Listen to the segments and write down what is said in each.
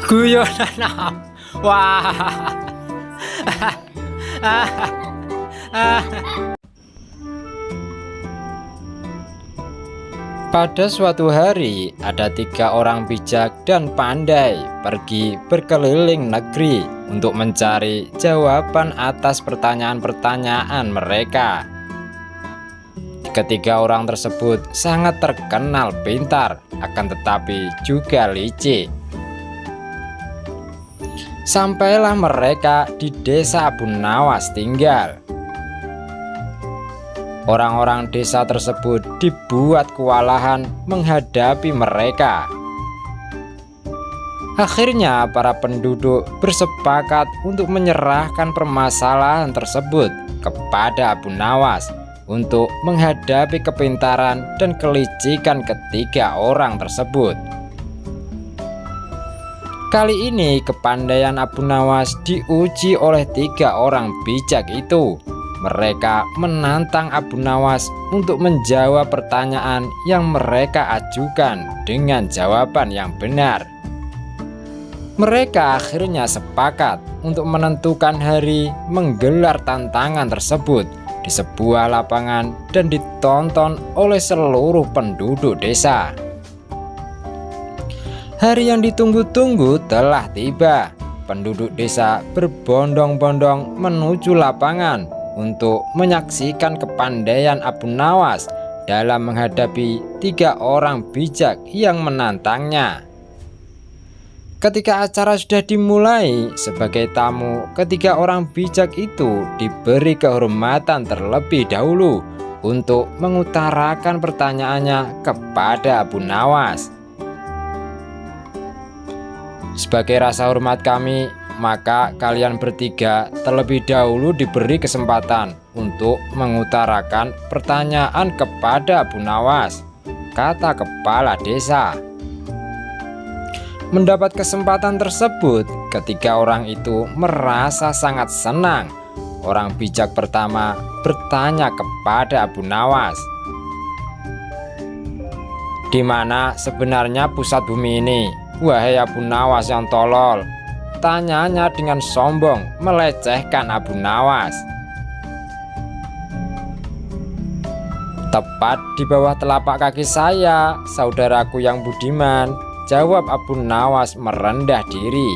Guyonan. Wah. Pada suatu hari, ada 3 orang bijak dan pandai pergi berkeliling negeri untuk mencari jawaban atas pertanyaan-pertanyaan mereka. Ketiga orang tersebut sangat terkenal pintar, akan tetapi juga licik. Sampailah mereka di desa Abu Nawas tinggal. Orang-orang desa tersebut dibuat kewalahan menghadapi mereka. Akhirnya para penduduk bersepakat untuk menyerahkan permasalahan tersebut kepada Abu Nawas untuk menghadapi kepintaran dan kelicikan ketiga orang tersebut. Kali ini kepandaian Abu Nawas diuji oleh 3 orang bijak itu. Mereka menantang Abu Nawas untuk menjawab pertanyaan yang mereka ajukan dengan jawaban yang benar. Mereka akhirnya sepakat untuk menentukan hari menggelar tantangan tersebut di sebuah lapangan dan ditonton oleh seluruh penduduk desa. Hari yang ditunggu-tunggu telah tiba. Penduduk desa berbondong-bondong menuju lapangan untuk menyaksikan kepandaian Abu Nawas dalam menghadapi 3 orang bijak yang menantangnya. Ketika acara sudah dimulai, sebagai tamu, ketiga orang bijak itu diberi kehormatan terlebih dahulu untuk mengutarakan pertanyaannya kepada Abu Nawas. Sebagai rasa hormat kami, maka kalian bertiga terlebih dahulu diberi kesempatan untuk mengutarakan pertanyaan kepada Abu Nawas, kata kepala desa. Mendapat kesempatan tersebut, ketiga orang itu merasa sangat senang. Orang bijak pertama bertanya kepada Abu Nawas, "Di mana sebenarnya pusat bumi ini, wahai Abu Nawas yang tolol?" Tanyanya dengan sombong, melecehkan Abu Nawas. "Tepat di bawah telapak kaki saya, saudaraku yang budiman," jawab Abu Nawas merendah diri.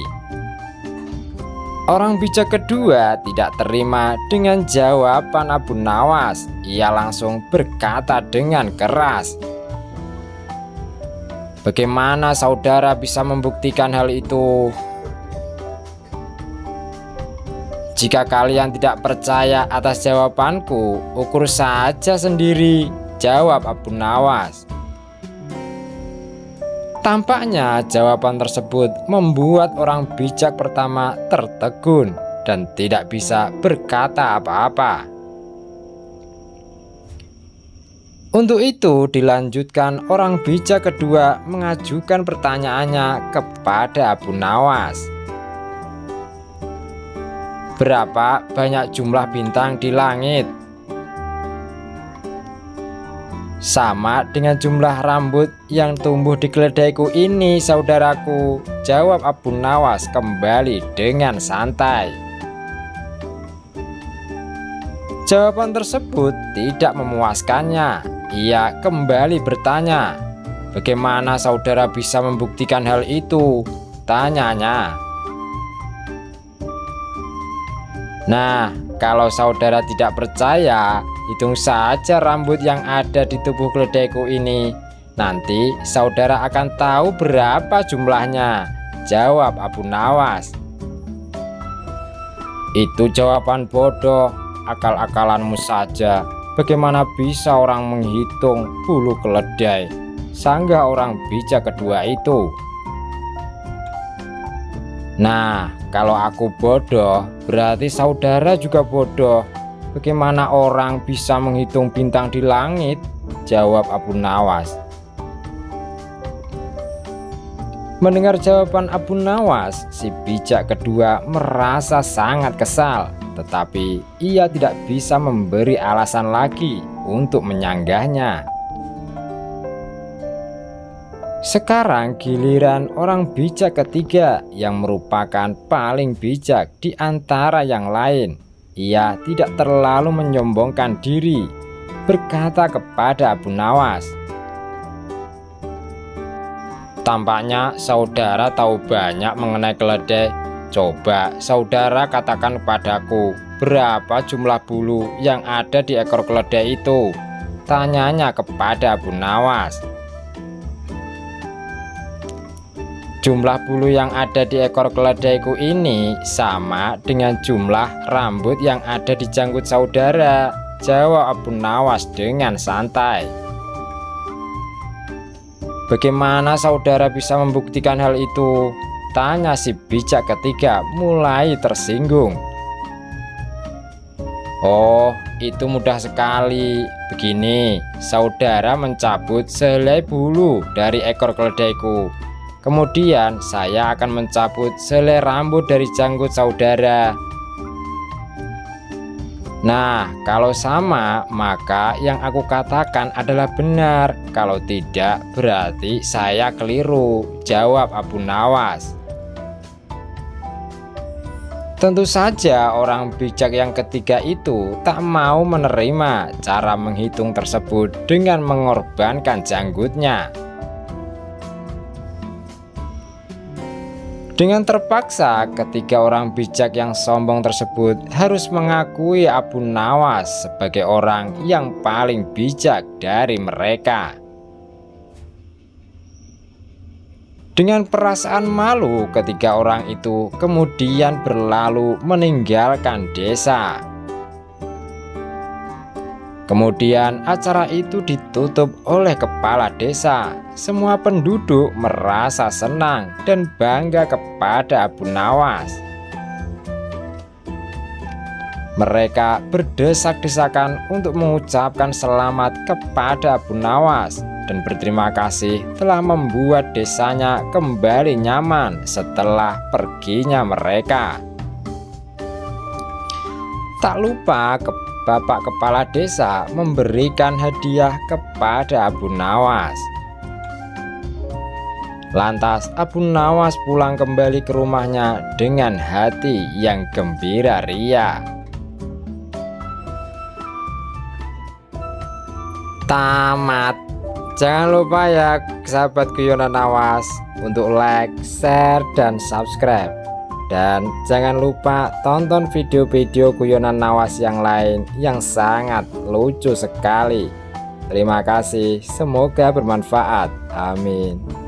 Orang bijak kedua tidak terima dengan jawaban Abu Nawas. Ia langsung berkata dengan keras, "Bagaimana saudara bisa membuktikan hal itu? Jika kalian tidak percaya atas jawabanku, ukur saja sendiri," jawab Abu Nawas. Tampaknya jawaban tersebut membuat orang bijak pertama tertegun dan tidak bisa berkata apa-apa. Untuk itu dilanjutkan, orang bijak kedua mengajukan pertanyaannya kepada Abu Nawas. "Berapa banyak jumlah bintang di langit?" "Sama dengan jumlah rambut yang tumbuh di keledaiku ini, saudaraku," jawab Abu Nawas kembali dengan santai. Jawaban tersebut tidak memuaskannya. Ia kembali bertanya, "Bagaimana saudara bisa membuktikan hal itu?" tanyanya. "Nah, kalau saudara tidak percaya, hitung saja rambut yang ada di tubuh keledaiku ini. Nanti saudara akan tahu berapa jumlahnya," jawab Abu Nawas. "Itu jawaban bodoh, akal-akalanmu saja. Bagaimana bisa orang menghitung bulu keledai?" sanggah orang bijak kedua itu. "Nah, kalau aku bodoh, berarti saudara juga bodoh. Bagaimana orang bisa menghitung bintang di langit?" jawab Abu Nawas. Mendengar jawaban Abu Nawas, si bijak kedua merasa sangat kesal, tetapi ia tidak bisa memberi alasan lagi untuk menyanggahnya. Sekarang giliran orang bijak ketiga yang merupakan paling bijak di antara yang lain. Ia tidak terlalu menyombongkan diri, berkata kepada Abu Nawas, "Tampaknya saudara tahu banyak mengenai keledai. Coba saudara katakan padaku, berapa jumlah bulu yang ada di ekor keledai itu?" Tanyanya kepada Abu Nawas. "Jumlah bulu yang ada di ekor keledaiku ini sama dengan jumlah rambut yang ada di janggut saudara," jawab Abu Nawas dengan santai. "Bagaimana saudara bisa membuktikan hal itu?" tanya si bijak ketiga mulai tersinggung. "Oh, itu mudah sekali. Begini, saudara mencabut sehelai bulu dari ekor keledaiku. Kemudian saya akan mencabut sehelai rambut dari janggut saudara. Nah, kalau sama, maka yang aku katakan adalah benar. Kalau tidak, berarti saya keliru," jawab Abu Nawas. Tentu saja orang bijak yang ketiga itu tak mau menerima cara menghitung tersebut dengan mengorbankan janggutnya. Dengan terpaksa, ketiga orang bijak yang sombong tersebut harus mengakui Abu Nawas sebagai orang yang paling bijak dari mereka. Dengan perasaan malu, ketiga orang itu kemudian berlalu meninggalkan desa. Kemudian acara itu ditutup oleh kepala desa. Semua penduduk merasa senang dan bangga kepada Abu Nawas. Mereka berdesak-desakan untuk mengucapkan selamat kepada Abu Nawas dan berterima kasih telah membuat desanya kembali nyaman setelah perginya mereka. Tak lupa Bapak Kepala Desa memberikan hadiah kepada Abu Nawas. Lantas Abu Nawas pulang kembali ke rumahnya dengan hati yang gembira ria. Tamat. Jangan lupa ya sahabat Guyonan Nawas untuk like, share, dan subscribe. Dan jangan lupa tonton video-video Guyonan Nawas yang lain yang sangat lucu sekali. Terima kasih, semoga bermanfaat. Amin.